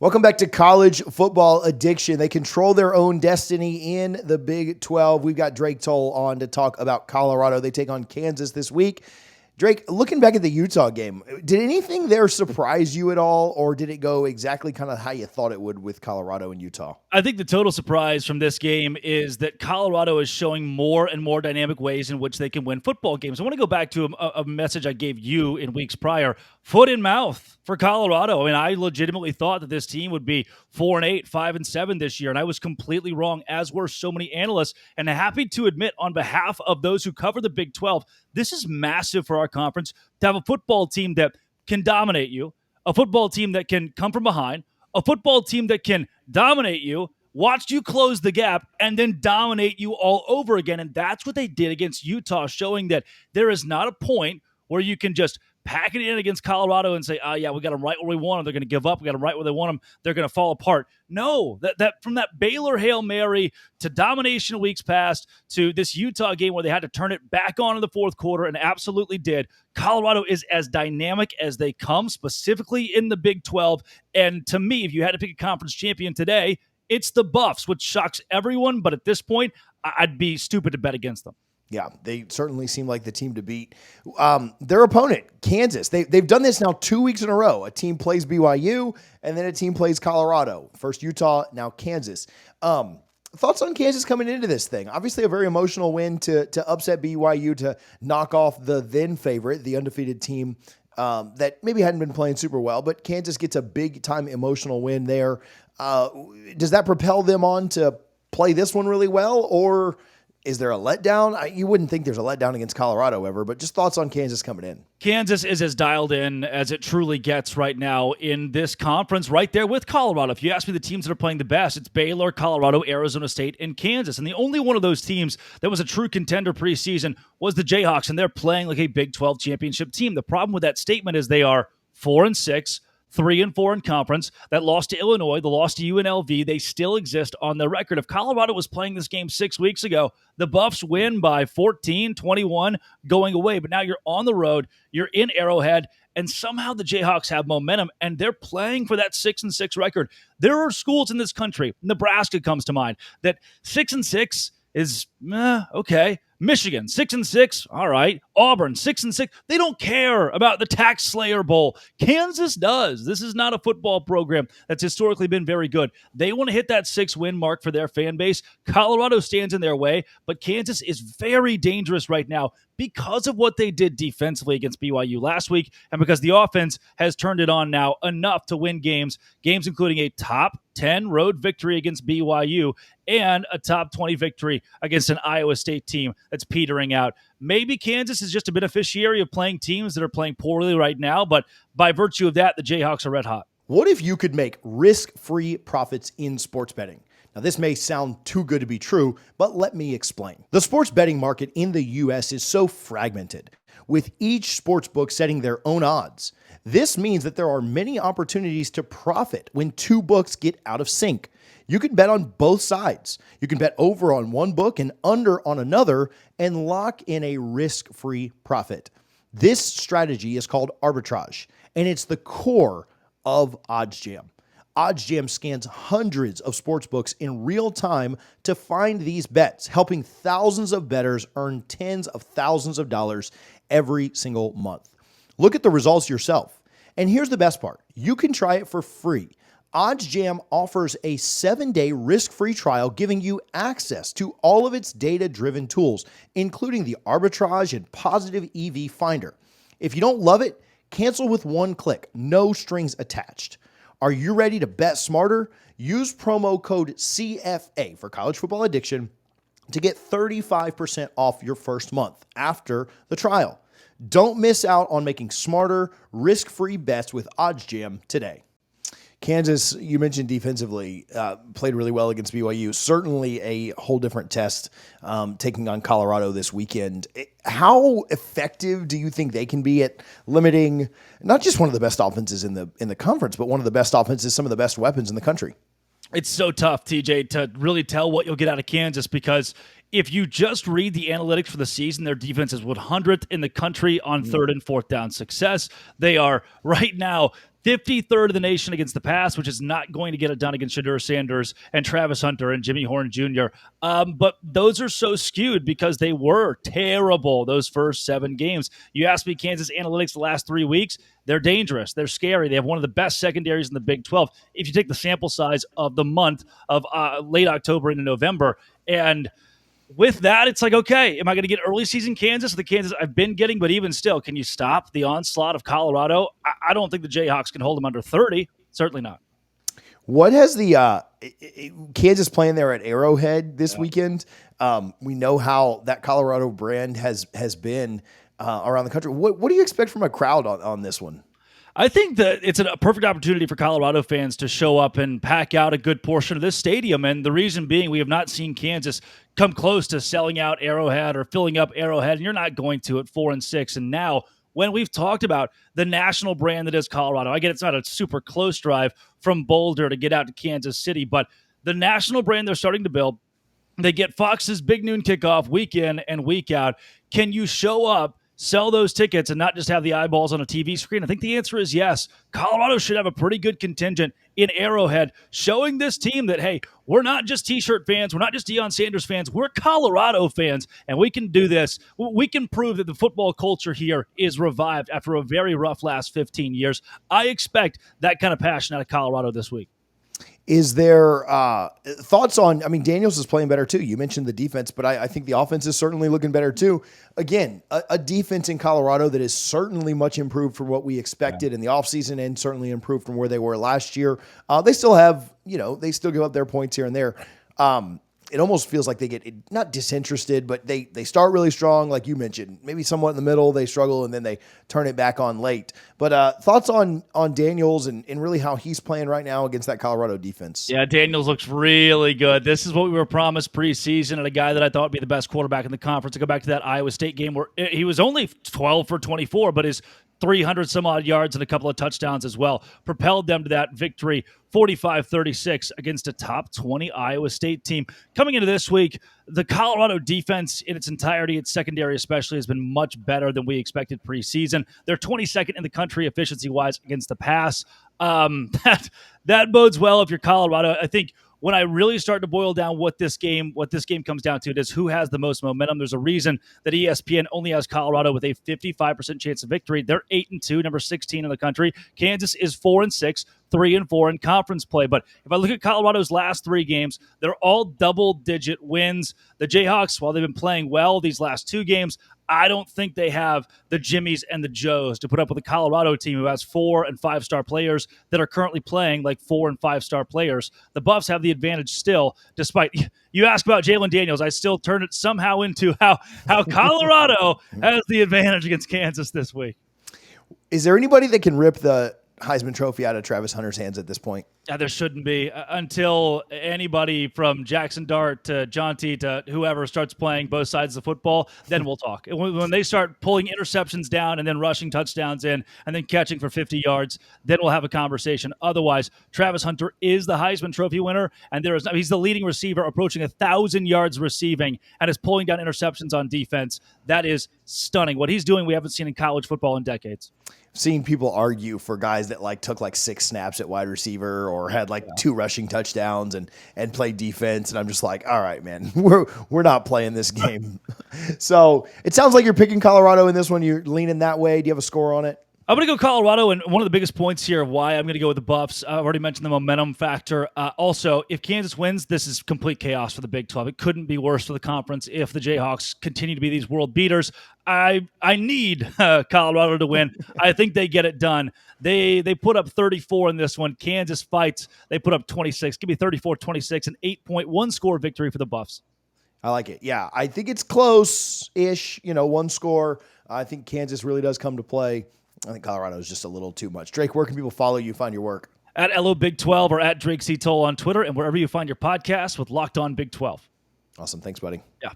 Welcome back to College Football Addiction. They control their own destiny in the Big 12. We've got Drake Toll on to talk about Colorado. They take on Kansas this week. Drake, looking back at the Utah game, did anything there surprise you at all, or did it go exactly kind of how you thought it would with Colorado and Utah? I think the total surprise from this game is that Colorado is showing more and more dynamic ways in which they can win football games. I want to go back to a message I gave you in weeks prior. Foot in mouth for Colorado. I mean, I legitimately thought that this team would be 4-8, 5-7 this year, and I was completely wrong, as were so many analysts. And happy to admit, on behalf of those who cover the Big 12, this is massive for our conference to have a football team that can dominate you, a football team that can come from behind, a football team that can dominate you, watch you close the gap, and then dominate you all over again. And that's what they did against Utah, showing that there is not a point where you can just pack it in against Colorado and say, oh, yeah, we got them right where we want them. They're going to give up. We got them right where they want them. They're going to fall apart. No, that from that Baylor Hail Mary to domination weeks past to this Utah game where they had to turn it back on in the fourth quarter and absolutely did. Colorado is as dynamic as they come, specifically in the Big 12. And to me, if you had to pick a conference champion today, it's the Buffs, which shocks everyone. But at this point, I'd be stupid to bet against them. Yeah, they certainly seem like the team to beat. Their opponent, Kansas, they've done this now 2 weeks in a row. A team plays BYU, and then a team plays Colorado. First Utah, now Kansas. Thoughts on Kansas coming into this thing? Obviously a very emotional win to upset BYU, to knock off the then favorite, the undefeated team that maybe hadn't been playing super well, but Kansas gets a big-time emotional win there. Does that propel them on to play this one really well, or is there a letdown? You wouldn't think there's a letdown against Colorado ever, but just thoughts on Kansas coming in. Kansas is as dialed in as it truly gets right now in this conference, right there with Colorado. If you ask me the teams that are playing the best, it's Baylor, Colorado, Arizona State, and Kansas. And the only one of those teams that was a true contender preseason was the Jayhawks, and they're playing like a Big 12 championship team. The problem with that statement is they are 4-6, 3-4 in conference. That loss to Illinois, the loss to UNLV, they still exist on the record. If Colorado was playing this game 6 weeks ago, the Buffs win by 14, 21 going away. But now you're on the road, you're in Arrowhead, and somehow the Jayhawks have momentum, and they're playing for that 6-6 record. There are schools in this country, Nebraska comes to mind, that 6-6 is okay. Michigan, 6-6, all right. Auburn, 6-6. They don't care about the Tax Slayer Bowl. Kansas does. This is not a football program that's historically been very good. They want to hit that 6-win mark for their fan base. Colorado stands in their way, but Kansas is very dangerous right now because of what they did defensively against BYU last week, and because the offense has turned it on now enough to win games including a top 10 road victory against BYU and a top 20 victory against an Iowa State team that's petering out. Maybe Kansas is just a beneficiary of playing teams that are playing poorly right now, but by virtue of that, the Jayhawks are red hot. What if you could make risk-free profits in sports betting? Now, this may sound too good to be true, but let me explain. The sports betting market in the U.S. is so fragmented, with each sports book setting their own odds. This means that there are many opportunities to profit when two books get out of sync. You can bet on both sides. You can bet over on one book and under on another and lock in a risk-free profit. This strategy is called arbitrage, and it's the core of OddsJam. OddsJam scans hundreds of sports books in real time to find these bets, helping thousands of bettors earn tens of thousands of dollars every single month. Look at the results yourself. And here's the best part. You can try it for free. OddsJam offers a 7-day risk-free trial, giving you access to all of its data-driven tools, including the arbitrage and positive EV finder. If you don't love it, cancel with one click, no strings attached. Are you ready to bet smarter? Use promo code CFA for College Football Addiction to get 35% off your first month after the trial. Don't miss out on making smarter, risk-free bets with OddsJam today. Kansas, you mentioned defensively, played really well against BYU. Certainly a whole different test taking on Colorado this weekend. How effective do you think they can be at limiting not just one of the best offenses in the conference, but one of the best offenses, some of the best weapons in the country? It's so tough, TJ, to really tell what you'll get out of Kansas, because if you just read the analytics for the season, their defense is 100th in the country on third and fourth down success. They are right now 53rd of the nation against the pass, which is not going to get it done against Shedeur Sanders and Travis Hunter and Jimmy Horn Jr. But those are so skewed because they were terrible those first 7 games. You asked me Kansas analytics the last 3 weeks, they're dangerous. They're scary. They have one of the best secondaries in the Big 12. If you take the sample size of the month of late October into November, and with that, it's like, okay, am I going to get early season Kansas? The Kansas I've been getting, but even still, can you stop the onslaught of Colorado? I don't think the Jayhawks can hold them under 30. Certainly not. What has the Kansas playing there at Arrowhead this weekend? We know how that Colorado brand has been around the country. What do you expect from a crowd on this one? I think that it's a perfect opportunity for Colorado fans to show up and pack out a good portion of this stadium. And the reason being, we have not seen Kansas come close to selling out Arrowhead or filling up Arrowhead, and you're not going to at 4-6. And now, when we've talked about the national brand that is Colorado, I get it's not a super close drive from Boulder to get out to Kansas City, but the national brand they're starting to build, they get Fox's big noon kickoff week in and week out. Can you show up, sell those tickets, and not just have the eyeballs on a TV screen? I think the answer is yes. Colorado should have a pretty good contingent in Arrowhead, showing this team that, hey, we're not just T-shirt fans, we're not just Deion Sanders fans, we're Colorado fans, and we can do this. We can prove that the football culture here is revived after a very rough last 15 years. I expect that kind of passion out of Colorado this week. Is there thoughts on, I mean, Daniels is playing better too. You mentioned the defense, but I think the offense is certainly looking better too. Again, a defense in Colorado that is certainly much improved from what we expected in the offseason and certainly improved from where they were last year. They still have, they still give up their points here and there. It almost feels like they get not disinterested, but they start really strong, like you mentioned. Maybe somewhat in the middle, they struggle, and then they turn it back on late. But thoughts on Daniels and really how he's playing right now against that Colorado defense? Yeah, Daniels looks really good. This is what we were promised preseason, and a guy that I thought would be the best quarterback in the conference. To go back to that Iowa State game where he was only 12 for 24, but his 300 some odd yards and a couple of touchdowns as well propelled them to that victory 45-36 against a top 20 Iowa State team. Coming into this week, the Colorado defense in its entirety, its secondary especially, has been much better than we expected preseason. They're 22nd in the country efficiency-wise against the pass. That bodes well if you're Colorado. I think when I really start to boil down what this game comes down to, it is who has the most momentum. There's a reason that ESPN only has Colorado with a 55% chance of victory. They're 8-2, number 16 in the country. Kansas is 4-6, 3-4 in conference play. But if I look at Colorado's last 3 games, they're all double-digit wins. The Jayhawks, while they've been playing well these last 2 games, I don't think they have the Jimmies and the Joes to put up with a Colorado team who has 4- and 5-star players that are currently playing like 4- and 5-star players. The Buffs have the advantage still, despite you ask about Jalen Daniels. I still turn it somehow into how Colorado has the advantage against Kansas this week. Is there anybody that can rip the Heisman Trophy out of Travis Hunter's hands at this point? Yeah, there shouldn't be until anybody from Jackson Dart to Jonty to whoever starts playing both sides of the football, then we'll talk. And when they start pulling interceptions down and then rushing touchdowns in and then catching for 50 yards, then we'll have a conversation. Otherwise, Travis Hunter is the Heisman Trophy winner, and he's the leading receiver approaching 1,000 yards receiving and is pulling down interceptions on defense. That is stunning. What he's doing, we haven't seen in college football in decades. Seen people argue for guys that took 6 snaps at wide receiver or had 2 rushing touchdowns and played defense. And I'm just like, all right, man, we're not playing this game. So it sounds like you're picking Colorado in this one. You're leaning that way. Do you have a score on it? I'm going to go Colorado, and one of the biggest points here of why I'm going to go with the Buffs, I've already mentioned the momentum factor. Also, if Kansas wins, this is complete chaos for the Big 12. It couldn't be worse for the conference if the Jayhawks continue to be these world beaters. I need Colorado to win. I think they get it done. They put up 34 in this one. Kansas fights. They put up 26. Give me 34-26, an 8.1 score victory for the Buffs. I like it. Yeah, I think it's close-ish, 1 score. I think Kansas really does come to play. I think Colorado is just a little too much. Drake, where can people follow you, find your work? At LO Big 12 or at Drake C. Toll on Twitter and wherever you find your podcast with Locked On Big 12. Awesome. Thanks, buddy. Yeah.